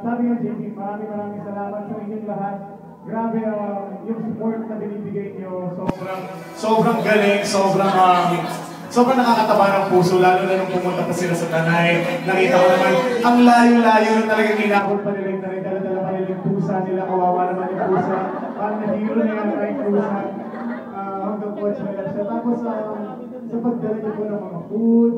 Sabi nga JP, maraming salamat sa inyong lahat. Grabe yung support na binibigay niyo. Sobrang galing, sobrang nakakataba ng puso, lalo na nung pumunta pa sila sa Tanay. Nakita ko naman, ang layo-layo na talagang inakot pa nila yung Tanay. Dala-dala pa nila yung pusa nila, kawawa naman yung pusa. Parang nahiro na yan na yung pusa. Hanggang watch nila siya. Tapos sa pagdala niyo po ng mga food,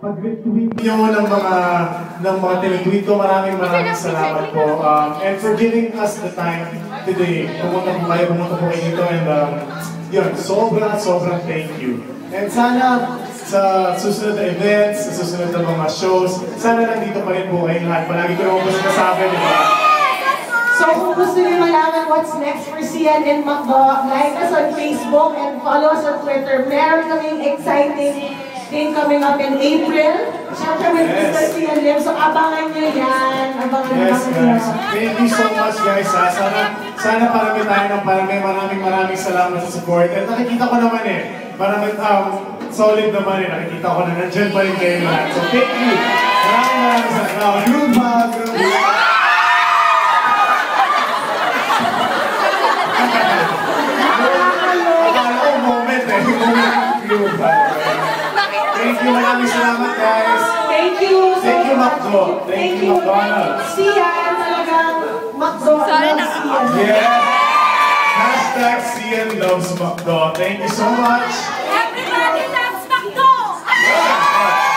pag-retweet nyo ng mga tinitweet ko, maraming salamat po. And for giving us the time today, pumunta po kayo dito, and yun, sobrang thank you. And sana sa susunod na events, sa susunod na mga shows, sana nandito pa rin po kayo lahat. Palagi ko naman po sinasabi, di ba? So kung gusto niyo malaman what's next for Cian and Macdo, like us on Facebook and follow us on Twitter. Meron kaming exciting thing coming up in April. Siyempre with Mr. Cian Lim. So abangan nyo yan. Yes, guys. Thank you so much, guys. Sana parami tayo ng maraming salamat sa support. And nakikita ko naman parang solid naman nakikita ko na nandiyan pa rin kayo lahat. So thank you. Maraming salamat. Groove bag, groove bag. Thank you, maraming salamat, guys. Thank you so Thank you, much. Macdo. Thank you, McDonald's. Cian, talagang Macdo loves Cian. Yeah. Hashtag Cian loves Macdo. Thank you so much. Everybody loves Macdo! Yeah.